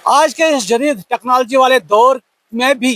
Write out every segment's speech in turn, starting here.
आज के इस जदीद टेक्नोलॉजी वाले दौर में भी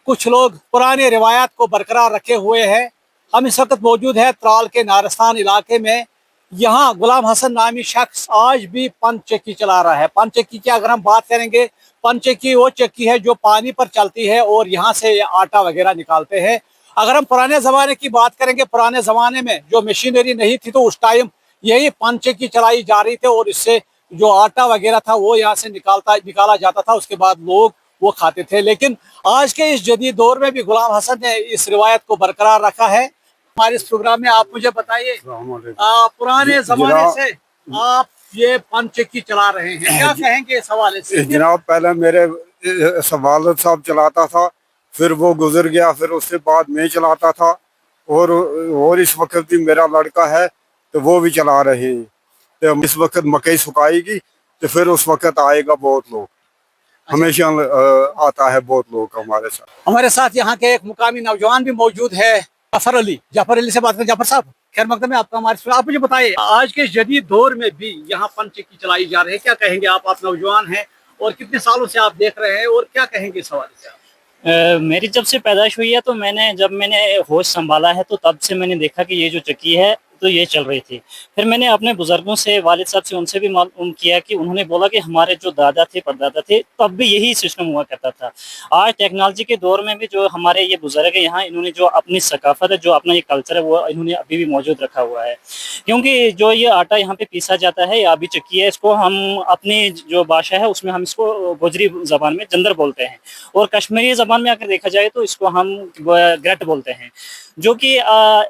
कुछ लोग पुराने रिवायात को बरकरार रखे हुए हैं। हम इस वक्त मौजूद है त्राल के नारस्तान इलाके में। यहाँ गुलाम हसन नामी शख्स आज भी पंच चक्की चला रहा है। पंच चक्की की अगर हम बात करेंगे, पंच चक्की वो चक्की है जो पानी पर चलती है और यहाँ से आटा वगैरह निकालते हैं। अगर हम पुराने ज़माने की बात करेंगे, पुराने ज़माने में जो मशीनरी नहीं थी तो उस टाइम यही पंच चक्की चलाई जा रही थी और इससे जो आटा वगैरह था वो यहाँ से निकाला जाता था। उसके बाद लोग वो खाते थे। लेकिन आज के इस जदीद दौर में भी गुलाम हसन ने इस रिवायत को बरकरार रखा है। हमारे इस प्रोग्राम में आप मुझे बताइए, पुराने जमाने से आप ये पंच चक्की चला रहे हैं, क्या कहेंगे इस हवाले से? जनाब, पहले मेरे वालिद साहब चलाता था, फिर वो गुजर गया, फिर उसके बाद मैं चलाता था और इस वक्त भी मेरा लड़का है तो वो भी चला रहे हैं। तो इस वक्त मकई सुखाएगी तो फिर उस वक्त आएगा बहुत लोग, हमेशा आता है बहुत लोग हमारे साथ यहाँ के एक मुकामी नौजवान भी मौजूद है, जाफर अली से बात करें। जाफर साहब, खैर मकदम है आपका हमारे। आप मुझे बताइए, आज के जदीद दौर में भी यहाँ पंच चक्की चलाई जा रही है, क्या कहेंगे आप नौजवान हैं और कितने सालों से आप देख रहे हैं और क्या कहेंगे इस हवाले से आप? मेरी जब से पैदाइश हुई है तो जब मैंने होश संभाला है तो तब से मैंने देखा कि ये जो चक्की है तो ये चल रही थी। फिर मैंने अपने बुजुर्गों से, वालिद साहब से, उनसे भी मालूम किया कि उन्होंने बोला कि हमारे जो दादा थे, परदादा थे, तब भी यही सिस्टम हुआ करता था। आज टेक्नोलॉजी के दौर में भी जो हमारे ये बुजुर्ग है यहाँ, इन्होंने जो अपनी सकाफत है, जो अपना ये कल्चर है, वो इन्होंने अभी भी मौजूद रखा हुआ है। क्योंकि जो ये आटा यहाँ पे पीसा जाता है, या अभी चक्की है, इसको हम अपनी जो भाषा है उसमें हम इसको गोजरी ज़बान में जंदर बोलते हैं, और कश्मीरी ज़बान में अगर देखा जाए तो इसको हम ग्रेट बोलते हैं, जो कि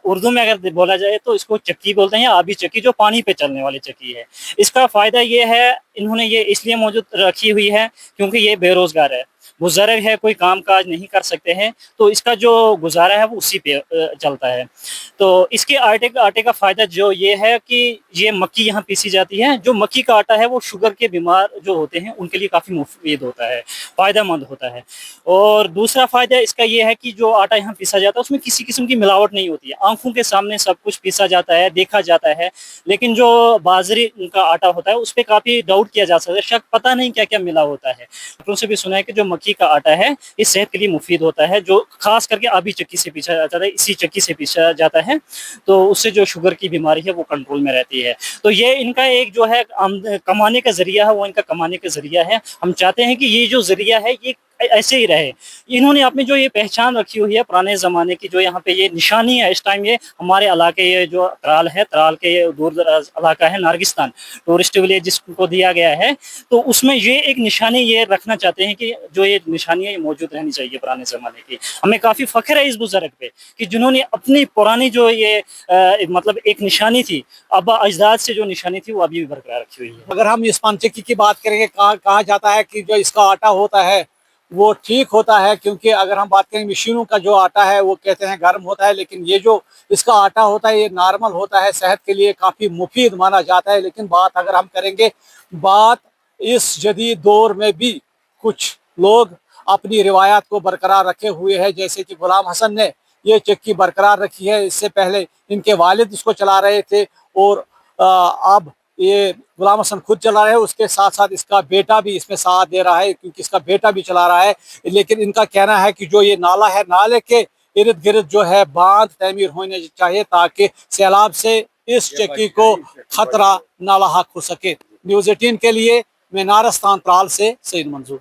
उर्दू में अगर बोला जाए तो इसको चक्की बोलते हैं, या आबी चक्की, जो पानी पे चलने वाली चक्की है। इसका फ़ायदा ये है, इन्होंने ये इसलिए मौजूद रखी हुई है क्योंकि ये बेरोज़गार है, बुज़ुर्ग है, कोई काम काज नहीं कर सकते हैं, तो इसका जो गुजारा है वो उसी पे चलता है। तो इसके आटे का फ़ायदा जो ये है कि ये मक्की यहाँ पीसी जाती है। जो मक्की का आटा है वो शुगर के बीमार जो होते हैं उनके लिए काफ़ी मुफीद होता है, फ़ायदेमंद होता है। और दूसरा फ़ायदा इसका ये है कि जो आटा यहाँ पीसा जाता है उसमें किसी किस्म की मिलावट नहीं होती है, आंखों के सामने सब कुछ पीसा जाता है, देखा जाता है। लेकिन जो बाजरे का आटा होता है उस पर काफ़ी डाउट किया जा सकता है, शक पता नहीं क्या क्या मिला होता है। डॉक्टरों से भी सुना है कि जो मक्की का आटा है ये सेहत के लिए मुफीद होता है, जो खास करके आबी चक्की से पीसा जाता है, इसी चक्की से पीसा जाता है, तो उससे जो शुगर की बीमारी है वो कंट्रोल में रहती है। तो ये इनका एक जो है कमाने का जरिया है, वो इनका कमाने का जरिया है। हम चाहते हैं कि ये जो जरिया है ये ऐसे ही रहे। इन्होंने अपनी जो ये पहचान रखी हुई है पुराने ज़माने की, जो यहाँ पे ये निशानी है, इस टाइम ये हमारे इलाके, ये जो त्राल है, त्राल के ये दूर दराज इलाका है, नारगिस्तान टूरिस्ट विलेज जिसको दिया गया है, तो उसमें ये एक निशानी ये रखना चाहते हैं कि जो ये निशानी है ये मौजूद रहनी चाहिए पुराने ज़माने की। हमें काफ़ी फ़ख्र है इस बुज़ुर्ग पे कि जिन्होंने अपनी पुरानी जो ये मतलब एक निशानी थी, अब अजदाद से जो निशानी थी वो अभी भी बरकरार रखी हुई है। अगर हम इस पंच चक्की की बात करेंगे, कहा जाता है कि जो इसका आटा होता है वो ठीक होता है, क्योंकि अगर हम बात करें मशीनों का जो आटा है वो कहते हैं गर्म होता है, लेकिन ये जो इसका आटा होता है ये नॉर्मल होता है, सेहत के लिए काफ़ी मुफीद माना जाता है। लेकिन बात अगर हम करेंगे, बात इस जदीद दौर में भी कुछ लोग अपनी रिवायात को बरकरार रखे हुए हैं, जैसे कि गुलाम हसन ने ये चक्की बरकरार रखी है। इससे पहले इनके वालिद इसको चला रहे थे और अब ये गुलाम हसन खुद चला रहे हैं, उसके साथ साथ इसका बेटा भी इसमें साथ दे रहा है, क्योंकि इसका बेटा भी चला रहा है। लेकिन इनका कहना है कि जो ये नाला है, नाले के इर्द गिर्द जो है बांध तमीर होने चाहिए ताकि सैलाब से इस चक्की को खतरा ना लाहक हो सके। न्यूज़ 18 के लिए मैं नारस्तान त्राल से सईद मंजूर।